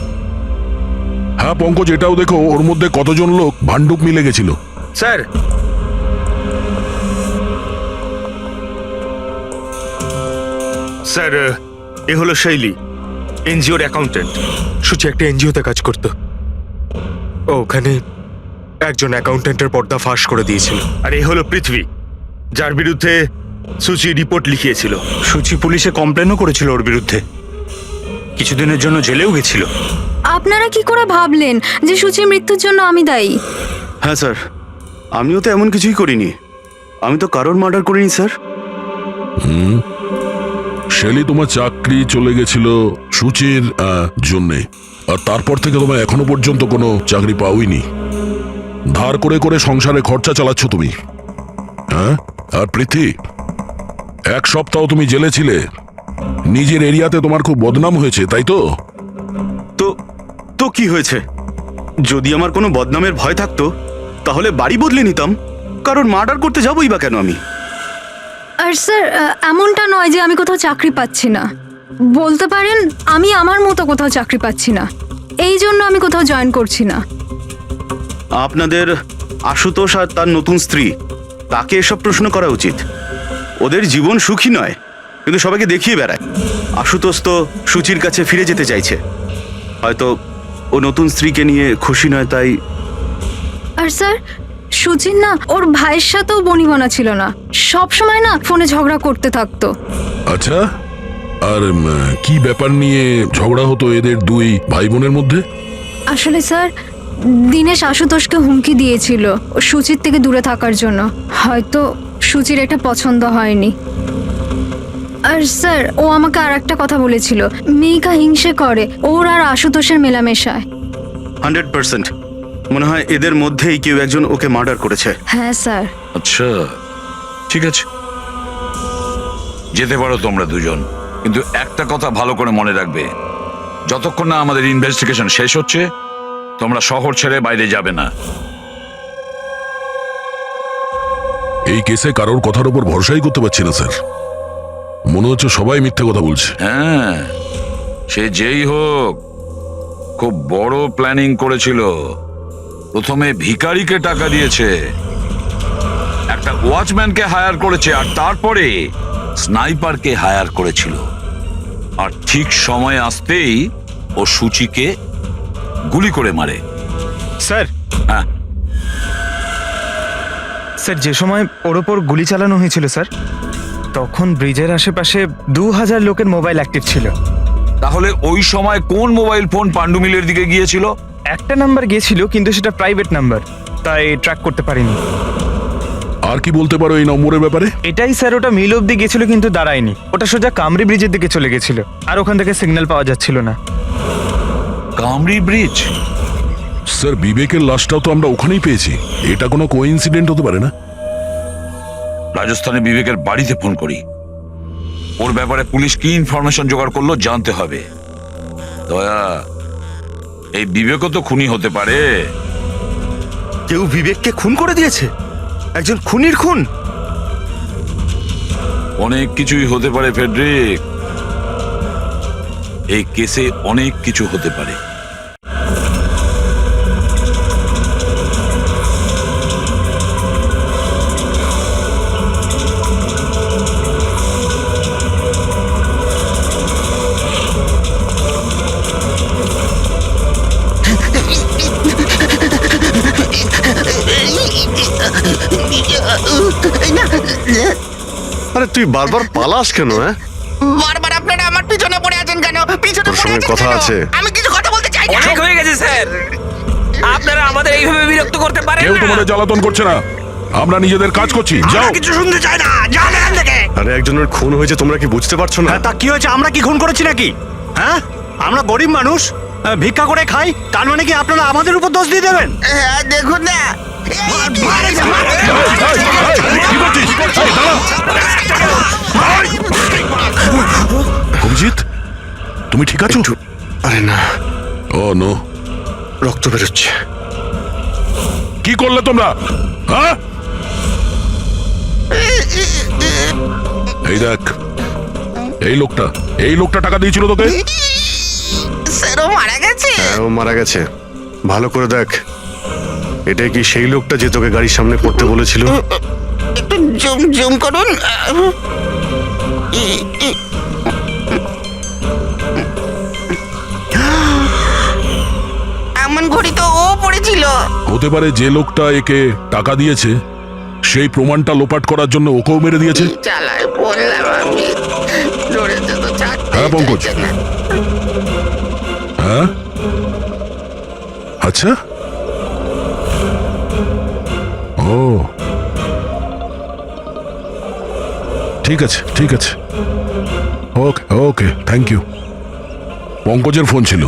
হ্যাঁ পঙ্কজ, এটাও দেখো ওর মধ্যে কতজন লোক ভান্ডুপ মিলে গেছিল। স্যার। স্যার, এ হলো শৈলী, এনজিওর অ্যাকাউন্টেন্ট। সুচি একটা এনজিওতে কাজ করত। ও ওখানে একজন অ্যাকাউন্টেন্টের পর্দা ফাঁস করে দিয়েছিল। আর এ হলো পৃথ্বী, যার বিরুদ্ধে সুচি রিপোর্ট লিখিয়েছিল। সুচি পুলিশে কমপ্লেনও করেছিল ওর বিরুদ্ধে, কিছুদিনের জন্য জেলেও গেছিল। আপনারা কি করে ভাবলেন যে সুচির মৃত্যুর জন্য আমি দায়ী? হ্যাঁ স্যার, আমিও তো এমন কিছুই করিনি, আমি তো কারোর মার্ডার করিনি স্যার। শেলি, তোমার চাকরি চলে গেছিল সুচির জন্যে, আর তারপর থেকে তোমার এখনো পর্যন্ত কোনো চাকরি পাওইনি। ধার করে করে সংসারে খরচা চালাচ্ছ তুমি। হ্যাঁ, আর প্রীতি, 1 সপ্তাহ তুমি জেলে ছিলে, নিজের এরিয়াতে তোমার খুব বদনাম হয়েছে, তাই তো? তো কি হয়েছে? যদি আমার কোনো বদনামের ভয় থাকতো তাহলে বাড়ি বদলে নিতাম, কারণ মার্ডার করতে যাবোই বা কেন আমি? আর স্যার, এমনটা নয় যে আমি কোথাও চাকরি পাচ্ছি না। বলতে পারেন আমি আমার মতো কোথাও চাকরি পাচ্ছি না, এই জন্য আমি কোথাও জয়েন করছি না। আপনাদের আশুতোষ আর তার নতুন স্ত্রী, তাকে এসব প্রশ্ন করা উচিত। ওদের জীবন সুখী নয়, কিন্তু সবাইকে দেখিয়ে বেড়ায়। আশুতোষ তো সুচির কাছে ফিরে যেতে চাইছে, হয়তো ও নতুন স্ত্রীকে নিয়ে খুশি নয়, তাই আর স্যার সুচির না ওর ভাইয়ের সাথেও বনিবনা ছিল না, সব সময় না ফোনে ঝগড়া করতে থাকতো। আচ্ছা, আর কি ব্যাপার নিয়ে ঝগড়া হতো এদের দুই ভাই বোনের মধ্যে? আসলে স্যার দিনেশ আশুতোষকে হুমকি দিয়েছিল ও সুচির থেকে দূরে থাকার জন্য, হয়তো সুচির এটা পছন্দ হয়নি। আর স্যার ও আমাকে আর একটা কথা বলেছিল, মেয়েকা হিংসে করে ওর আর আশুতোষের মেলামেশায়। 100% মনে হয় এদের মধ্যেই কেউ একজন ওকে মার্ডার করেছে। হ্যাঁ স্যার। আচ্ছা, ঠিক আছে, যেতে পারো তোমরা দুজন, কিন্তু একটা কথা ভালো করে মনে রাখবে, যতক্ষণ না আমাদের ইনভেস্টিগেশন শেষ হচ্ছে তোমরা শহর ছেড়ে বাইরে যাবে না। এই কেসে কারোর কথার উপর ভরসাই করতে পারছি না স্যার, মনে হচ্ছে সবাই মিথ্যে কথা বলছে। হ্যাঁ, সে যেই হোক খুব বড় প্ল্যানিং করেছিল। প্রথমে ভিখারিকে টাকা দিয়েছে, একটা ওয়াচম্যানকে হায়ার করেছে, আর তারপরে স্নাইপারকে হায়ার করেছিল। আর ঠিক সময় আসতেই ও সুচিকে গুলি করে মারে। স্যার, হ্যাঁ, স্যার যে সময় ওর ওপর গুলি চালানো হয়েছিল স্যার, তখন ব্রিজের আশেপাশে 2000 লোকের মোবাইল অ্যাক্টিভ ছিল। তাহলে ওই সময় কোন মোবাইল ফোন পাণ্ডু মিলের দিকে গিয়েছিল? একটা নাম্বার গিয়েছিল, কিন্তু সেটা প্রাইভেট নাম্বার, তাই ট্র্যাক করতে পারিনি। আর কি বলতে পারো এই নম্বরের ব্যাপারে? এটাই স্যার, ওটা মিল অব্দি গেছিল কিন্তু দাঁড়ায়নি, ওটা সোজা কামরি ব্রিজের দিকে চলে গেছিল, আর ওখান থেকে সিগন্যাল পাওয়া যাচ্ছিল না। কামরি ব্রিজ? স্যার বিবেকের লাশটাও তো আমরা ওখানেই পেয়েছি, এটা কোনো কোইন্সিডেন্ট হতে পারে না? রাজস্থানে বিবেকের বাড়িতে ফোন করি, ওর ব্যাপারে পুলিশ কি ইনফরমেশন জোগাড় করলো জানতে হবে। দয়া, এই বিবেকও তো খুনি হতে পারে। কেউ বিবেককে খুন করে দিয়েছে, একজন খুনির খুন। অনেক কিছুই হতে পারে ফেডরিক, এই কেসে অনেক কিছু হতে পারে। আরে তুই বারবার পালাস কেন? হ্যাঁ, বারবার আপনারা আমার পিছনে পড়ে আছেন কেন? পিছনে তোর পড়ে সঙ্গে আছেন কথা কেন? আছে। আমি কিছু কথা বলতে চাই না। অনেক হয়ে গেছে স্যার, আপনারা আমাদের এইভাবে বিরক্ত করতে পারেন কেউ না। তোমাদের জ্বালাতন করছে না, আমরা নিজেদের কাজ করছি, যাও। কিছু শুনতে চাই না, যান এখান থেকে। আরে একজনের খুন হয়েছে, তোমরা কি বুঝতে পারছো না? হ্যাঁ, তা কি হয়েছে? আমরা কি খুন করেছি নাকি? হ্যাঁ, আমরা গরিব মানুষ, ভিক্ষা করে খাই, তার মানে কি আপনারা আমাদের উপর দোষ দিয়ে দেবেন? হ্যাঁ, দেখুন না। কি করছিস? এই, দাঁড়া। অভিজিৎ, তুমি ঠিক আছো? আরে না, ও নো, রক্ত বেরোচ্ছে। কি করলে তোমরা? হ্যাঁ, এই দেখ, এই লোকটা টাকা দিয়েছিল তোকে। স্যার ও মারা গেছে। হ্যাঁ, ও মারা গেছে। ভালো করে দেখ, এটা কি সেই লোকটা যে তোকে গাড়ির সামনে পড়তে বলেছিল? একটু জুম জুম করুন। এমন ঘড়ি তো ও পড়েছিল। হতে পারে যে লোকটা একে টাকা দিয়েছে সেই প্রমাণটা লোপাট করার জন্য ওকেও মেরে দিয়েছে। চালায় বললাম আমি, ধরেছে তো ছাড়তে হ্যাঁ পঙ্কজ, চাইছে না। হ্যাঁ, আচ্ছা, ও ঠিক আছে, ঠিক আছে, ওকে ওকে, থ্যাংক ইউ। পঙ্কজের ফোন ছিল,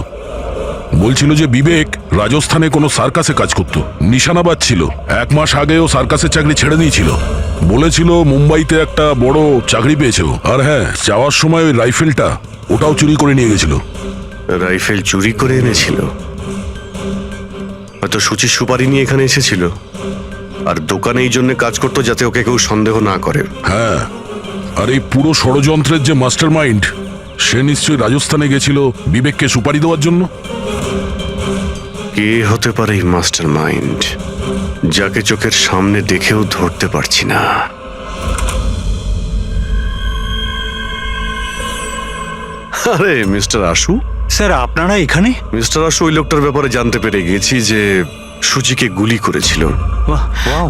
বলছিল যে বিবেক রাজস্থানে কোনো সার্কাসে কাজ করত, নিশানাবাদ ছিল। 1 মাস আগেও সার্কাসের চাকরি ছেড়ে দিয়েছিল, বলেছিল মুম্বাইতে একটা বড় চাকরি পেয়েছে ও। আর হ্যাঁ, যাওয়ার সময় ওই রাইফেলটা ওটাও চুরি করে নিয়ে গেছিল। রাইফেল চুরি করে এনেছিল? হয়তো সুচির সুপারি নিয়ে এখানে এসেছিল, আর দোকানে এই জন্য কাজ করতো যাতে ওকে কেউ সন্দেহ না করে। হ্যাঁ, আর এই পুরো ষড়যন্ত্রের যে মাস্টার মাইন্ড, সে নিশ্চয়ই রাজস্থানে গেছিল বিবেককে সুপারি দেওয়ার জন্য। কে হতে পারে এই মাস্টার মাইন্ড, যাকে চোখের সামনে দেখেও ধরতে পারছি না? আরে মিস্টার আশু, স্যার আপনারা এখানে? মিস্টার আশু, ওই লোকটার ব্যাপারে জানতে পেরে গেছি যে সুচিকে গুলি করেছিল। বাহ, wow,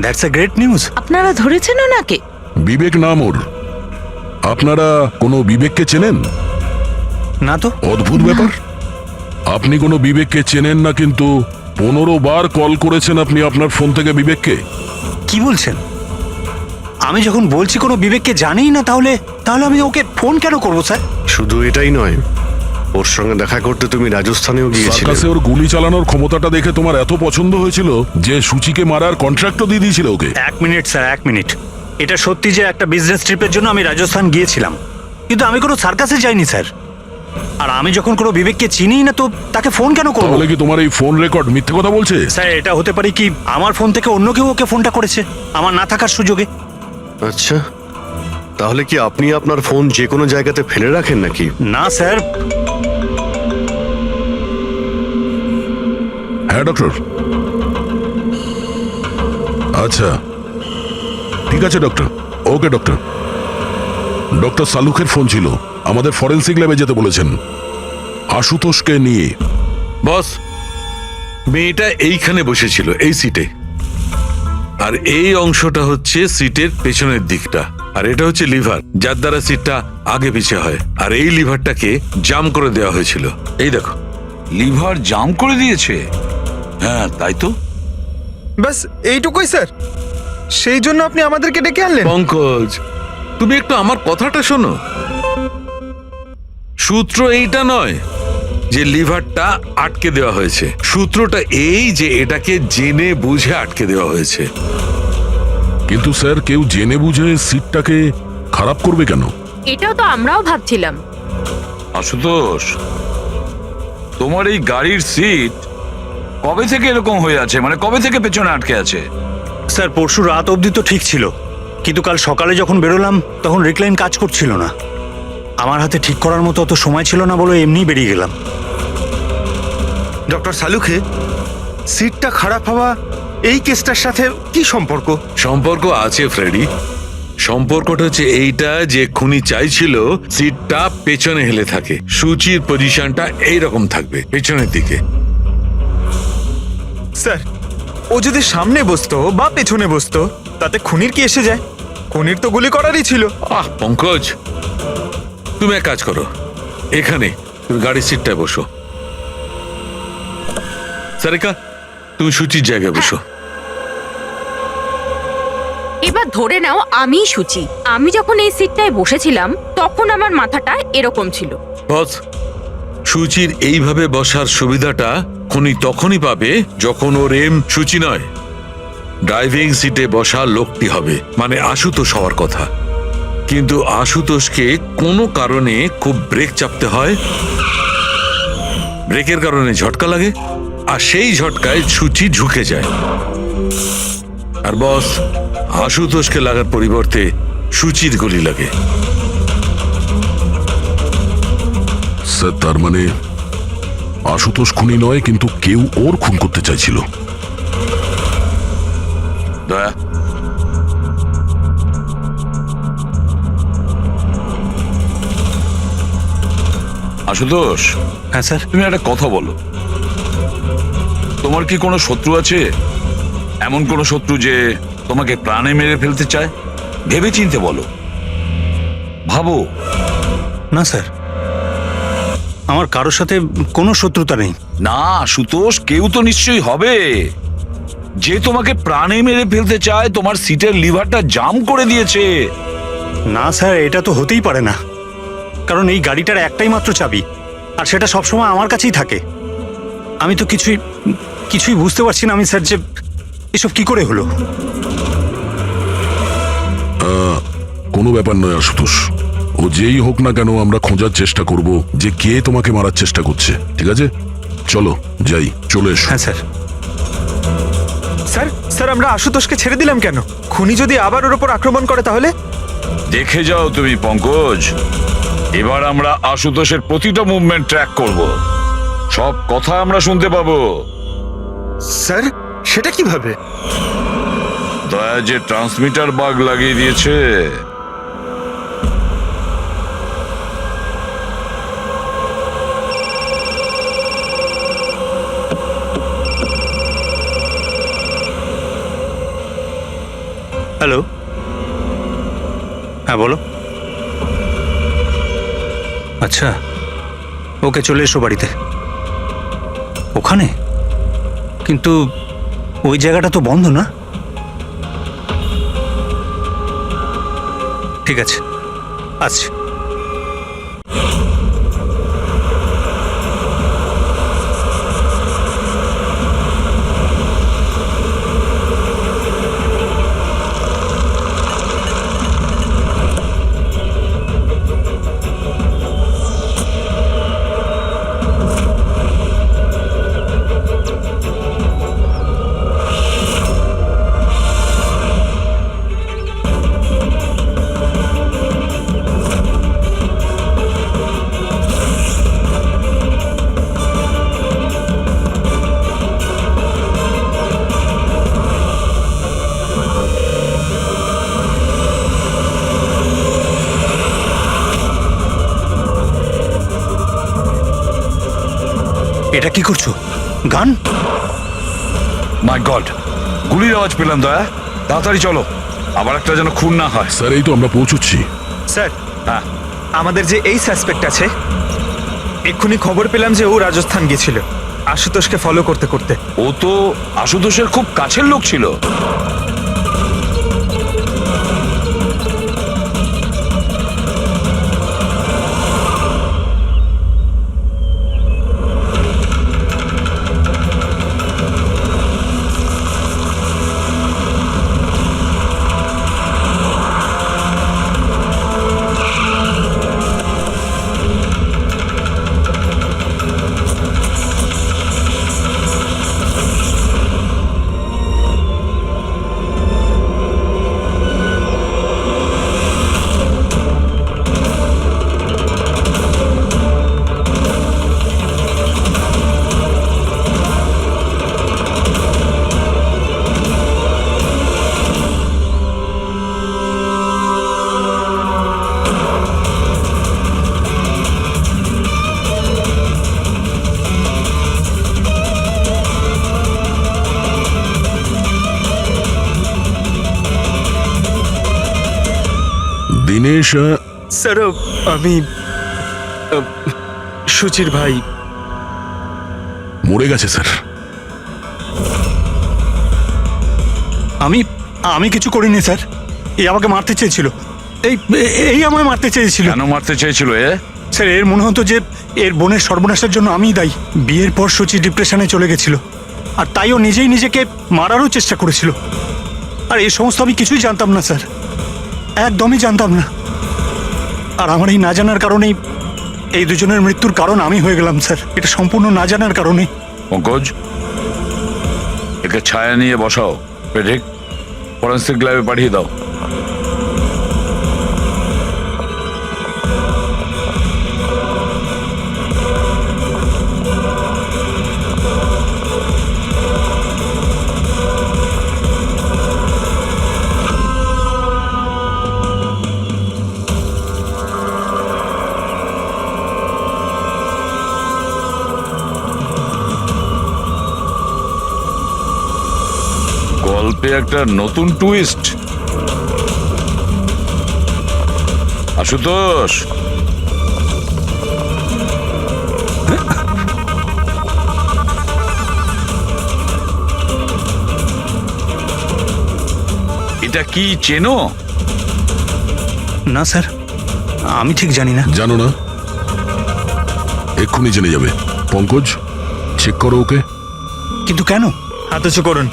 that's a great news. আপনারা ধরেছেন ওনাকে? বিবেক নাম ওর। আপনারা কোনো বিবেককে চেনেন? না তো। অদ্ভুত ব্যাপার, আপনি কোনো বিবেককে চেনেন না, কিন্তু 15 বার কল করেছেন আপনি আপনার ফোন থেকে বিবেককে। কি বলছেন? আমি যখন বলছি কোনো বিবেককে জানিই না, তাহলে তাহলে আমি ওকে ফোন কেন করব স্যার? শুধু এটাই নয়, ওর সঙ্গে দেখা করতে তুমি রাজস্থানেও গিয়েছিলে। সার্কাসে ওর গুলি চালানোর ক্ষমতাটা দেখে তোমার এত পছন্দ হয়েছিল যে সুচিকে মারার কন্ট্রাক্টও দিয়ে দিয়েছিল ওকে। 1 মিনিট স্যার, 1 মিনিট। এটা সত্যি যে একটা বিজনেস ট্রিপের জন্য আমি রাজস্থান গিয়েছিলাম, কিন্তু আমি কোনো সার্কাসে যাইনি স্যার। আর আমি যখন কোনো বিবেককে চিনিই না, তো তাকে ফোন কেন করব? তাহলে কি তোমার এই ফোন রেকর্ড মিথ্যে কথা বলছে? স্যার, এটা হতে পারে কি আমার ফোন থেকে অন্য কেউ ওকে ফোনটা করেছে আমার না থাকার সুযোগে। আচ্ছা, তাহলে কি আপনি আপনার ফোন যে কোনো জায়গাতে ফেলে রাখেন নাকি? না স্যার। হ্যাঁ ডক্টর। আচ্ছা ঠিক আছে ডক্টর। ওকে ডক্টর। ডক্টর সালুখের ফোন ছিল, আমাদের ফরেন্সিক ল্যাবে যেতে বলেছেন আশুতোষকে নিয়ে। বস, মেয়েটা এইখানে বসেছিল এই সিটে, আর এই অংশটা হচ্ছে সিটের পেছনের দিকটা, আর এটা হচ্ছে লিভার যার দ্বারা সিটটা আগে পিছে হয়, আর এই লিভারটাকে জাম করে দেওয়া হয়েছিল। এই দেখো। লিভার জাম করে দিয়েছে? হ্যাঁ তাই তো। ব্যাস এইটুকুই স্যার? সেই জন্য আপনি আমাদেরকে ডেকে আনলেন? পঙ্কজ, তুমি একটু আমার কথাটা শোনো। সূত্র এইটা নয় যে লিভারটা আটকে দেওয়া হয়েছে, সূত্রটা এই যে এটাকে জেনে বুঝে আটকে দেওয়া হয়েছে। কিন্তু স্যার, কেউ জেনে বুঝে সিটটাকে খারাপ করবে কেন? এটাও তো আমরাও ভাবছিলাম। আশুতোষ, তোমার এই গাড়ির সিট কবে থেকে এরকম হয়ে আছে? মানে কবে থেকে পেছনে আটকে আছে? স্যার, পরশু রাত অবধি তো ঠিক ছিল, কিন্তু কাল সকালে যখন বেরোলাম তখন রিক্লাইন কাজ করছিল না। আমার হাতে ঠিক করার মতো অত সময় ছিল না বলে এমনি বেরিয়ে গেলাম। ডক্টর সালুখে, সিটটা খারাপ হওয়া এই কেসটার সাথে কি সম্পর্ক? সম্পর্ক আছে ফ্রেডি। সম্পর্কটা হচ্ছে এইটা যে খুনি চাইছিল সিটটা পেছনে হেলে থাকে, সুচির পজিশনটা এইরকম থাকবে পেছনের দিকে। স্যার, ও যদি সামনে বসতো বা পেছনে বসতো তাতে খুনির কি এসে যায়? খুনির তো গুলি করারই ছিল। পঙ্কজ, তুমি এক কাজ করো, এখানে তুমি গাড়ির সিটটায় বসো। সারিকা, তুমি সুচির জায়গায় বসো। এবার ধরে নাও আমি সুচি। আমি যখন এই সিটটায় বসেছিলাম তখন আমার মাথাটা এরকম ছিল। বস, সুচির এইভাবে বসার সুবিধাটা খুনি তখনই পাবে যখন ওর এম সুচি নয়, ড্রাইভিং সিটে বসা লোকটি হবে, মানে আশুতোষ হওয়ার কথা। কিন্তু আশুতোষকে কোনো কারণে খুব ব্রেক চাপতে হয়, ব্রেকের কারণে ঝটকা লাগে, আর সেই ঝটকায় সুচি ঝুঁকে যায়। আর বস, আশুতোষকে লাগার পরিবর্তে সুচির গুলি লাগে। স্যার, তার মানে আশুতোষ খুনি নয়, কিন্তু কেউ ওর খুন করতে চাইছিল। দয়া, আশুতোষ, হ্যাঁ স্যার। তুমি একটা কথা বলো, তোমার কি কোনো শত্রু আছে? এমন কোনো শত্রু যে তোমাকে প্রাণে মেরে ফেলতে চায়? ভেবে চিনতে বলো, ভাবো। না স্যার, আমার কারোর সাথে কোনো শত্রুতা নেই। না আশুতোষ, কেউ তো নিশ্চয়ই হবে যে তোমাকে প্রাণে মেরে ফেলতে চায়, তোমার সিটের লিভারটা জাম করে দিয়েছে। না স্যার, এটা তো হতেই পারে না, কারণ এই গাড়িটার একটাই মাত্র চাবি, আর সেটা সবসময় আমার কাছেই থাকে। আমি তো কিছুই বুঝতে পারছি না আমি স্যার, যে এসব কি করে হলো। কোনো ব্যাপার নয় আশুতোষ, ও যেই হোক না কেন আমরা খোঁজার চেষ্টা করব যে কে তোমাকে মারার চেষ্টা করছে। ঠিক আছে, চলো যাই, চলে এসো। হ্যাঁ স্যার। স্যার, স্যার, আমরা আশুতোষকে ছেড়ে দিলাম কেন? খুনি যদি আবার ওর উপর আক্রমণ করে তাহলে? দেখে যাও তুমি পঙ্কজ, এবার আমরা আশুতোষের প্রতিটা মুভমেন্ট ট্র্যাক করব, সব কথা আমরা শুনতে পাবো। স্যার, সেটা কিভাবে? দয়া যে ট্রান্সমিটার বাগ লাগিয়ে দিয়েছে। হ্যালো, হ্যাঁ বলো। আচ্ছা, ওকে চলে এসো বাড়িতে। ওখানে? কিন্তু ওই জায়গাটা তো বন্ধ না? ঠিক আছে, আসছি। এটা কি করছো? গান? মাই গড, গুলির আওয়াজ পেলাম দয়া। তাড়াতাড়ি চলো, আবার একটা যেন খুন না হয়। স্যার এই তো আমরা পৌঁছচ্ছি। স্যার, হ্যাঁ, আমাদের যে এই সাসপেক্ট আছে, এক্ষুনি খবর পেলাম যে ও রাজস্থান গিয়েছিল আশুতোষকে ফলো করতে করতে। ও তো আশুতোষের খুব কাছের লোক ছিল। দিনেশ, স্যার, আমি সুচির ভাই। মরে গেছে স্যার। আমি আমি কিছু করিনি স্যার। এই আমাকে মারতে চেয়েছিল। এই এই আমায় মারতে চেয়েছিল। কেন মারতে চেয়েছিল এ? স্যার, এর মনে হতো যে এর বোনের সর্বনাশের জন্য আমিই দায়ী। বিয়ের পর সুচি ডিপ্রেশনে চলে গেছিল, আর তাই ও নিজেই নিজেকে মারারও চেষ্টা করেছিল। আর এই সমস্ত আমি কিছুই জানতাম না স্যার, একদমই জানতাম না। আর আমার এই না জানার কারণেই এই দুজনের মৃত্যুর কারণ আমি হয়ে গেলাম স্যার। এটা সম্পূর্ণ না জানার কারণে। পঙ্কজ, একে ছায়া নিয়ে বসাও, পেডিক ফরেন্সিক ল্যাবে পাঠিয়ে দাও। গল্পে একটা নতুন টুইস্ট। আশুতোষ, এটা কি চেনো? না স্যার, আমি ঠিক জানি না। জানো না? এক্ষুনি জেনে যাবে। পঙ্কজ, চেক করো ওকে। কিন্তু কেন? হাতছু করুন,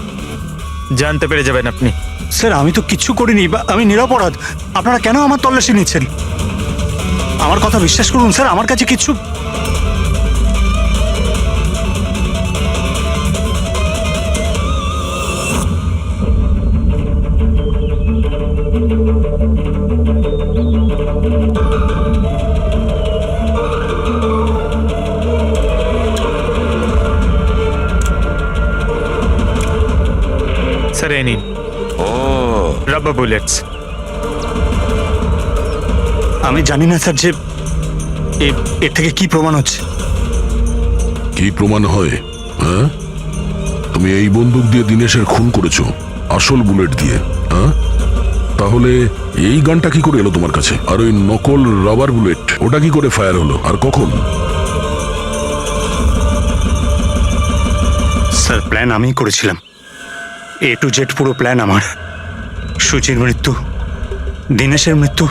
জানতে পেরে যাবেন আপনি। স্যার, আমি তো কিচ্ছু করিনি, আমি নিরপরাধ। আপনারা কেন আমার তল্লাশি নিচ্ছেন? আমার কথা বিশ্বাস করুন স্যার, আমার কাছে কিচ্ছু। স্যার, এই নিন ও, রাবার বুলেটস। আমি জানি না স্যার যে এর থেকে কি প্রমাণ হচ্ছে। কি প্রমাণ হয়? হ্যাঁ, তুমি এই বন্দুক দিয়ে দিনেশের খুন করেছো, আসল বুলেট দিয়ে। হ্যাঁ, তাহলে এই গানটা কি করে এলো তোমার কাছে? আর ওই নকল রাবার বুলেট ওটা কি করে ফায়ার হলো আর কখন? স্যার প্ল্যান আমিই করেছিলাম, A to Z পুরো প্ল্যান আমার। সুচির মৃত্যু, দিনেশের মৃত্যু,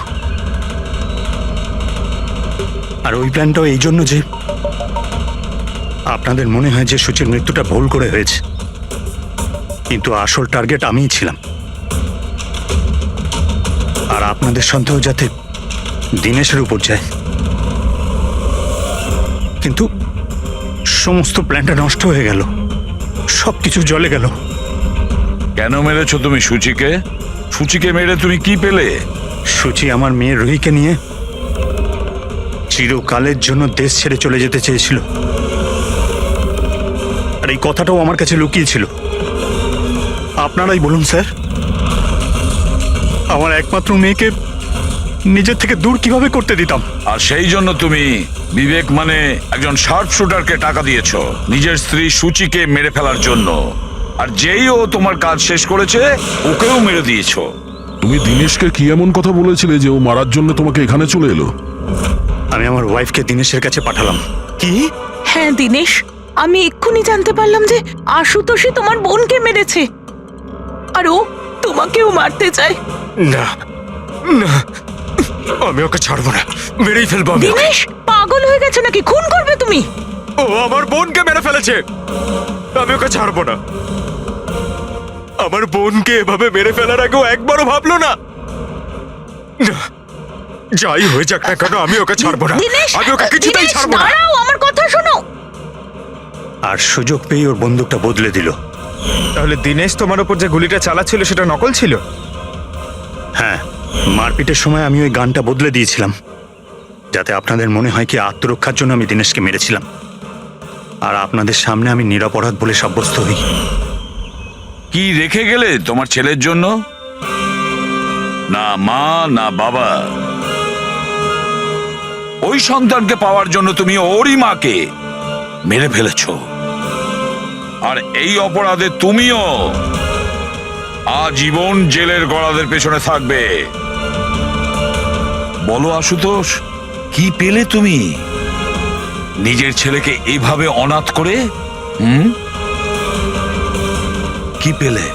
আর ওই প্ল্যানটাও এই জন্য যে আপনাদের মনে হয় যে সুচির মৃত্যুটা ভুল করে হয়েছে, কিন্তু আসল টার্গেট আমিই ছিলাম। আর আপনাদের সন্দেহ যাতে দিনেশের উপর যায়, কিন্তু সমস্ত প্ল্যানটা নষ্ট হয়ে গেল, সবকিছু জলে গেল। কেন মেরেছো তুমি সুচিকে? সুচিকে মেরে তুমি কি পেলে? সুচি আমার মেয়ে রুহিকে নিয়ে চিরকালের জন্য দেশ ছেড়ে চলে যেতে চেয়েছিল, আর এই কথাটাও আমার কাছে লুকিয়েছিল। আপনারাই বলুন স্যার, আমার একমাত্র মেয়েকে নিজের থেকে দূর কিভাবে করতে দিতাম? আর সেই জন্য তুমি বিবেক মানে একজন শার্প শুটারকে টাকা দিয়েছো নিজের স্ত্রী সুচিকে মেরে ফেলার জন্য, আর যেই ও তোমার কাজ শেষ করেছে ওকেও মেরে দিয়েছো। তুমি দিনেশকে কি এমন কথা বলেছিলে যে ও মারার জন্য তোমাকে এখানে চলে এলো? আমি আমার ওয়াইফকে দিনেশের কাছে পাঠালাম। কি? হ্যাঁ দিনেশ, আমি এক্ষুনি জানতে পারলাম যে আশুতোষই তোমার বোনকে মেরেছে, আর ও তোমাকেও মারতে চায়। না না, আমি ওকে ছাড়বো না, মেরেই ফেলবো আমি। দিনেশ পাগল হয়ে গেছে নাকি? খুন করবে তুমি? ও আমার বোনকে মেরে ফেলেছে, আমি ওকে ছাড়বো না। আমার বোনকে এভাবে মেরে ফেলার আগেও একবারও ভাবলো না। না, যাই হয়ে যাক না কেন আমি ওকে ছাড়বো না, দিনেশ, আমি ওকে কিছুতেই দিনেশ, ছাড়বো না। দাঁড়াও, আমার কথা শোনো। আর সুযোগ পেয়ে ওর বন্দুকটা বদলে দিল। তাহলে দিনেশ তোমার ওপর যে গুলিটা চালাচ্ছিল সেটা নকল ছিল? হ্যাঁ, মারপিটের সময় আমি ওই গানটা বদলে দিয়েছিলাম, যাতে আপনাদের মনে হয় কি আত্মরক্ষার জন্য আমি দিনেশকে মেরেছিলাম, আর আপনাদের সামনে আমি নিরপরাধ বলে সাব্যস্ত হই। কি রেখে গেলে তোমার ছেলের জন্য? না মা না বাবা। ওই সন্তানকে পাওয়ার জন্য তুমি ওরই মাকে মেরে ফেলেছো, আর এই অপরাধে তুমিও আজীবন জেলের গড়াদের পেছনে থাকবে। বলো আশুতোষ, কি পেলে তুমি নিজের ছেলেকে এইভাবে অনাথ করে? কি পেলে?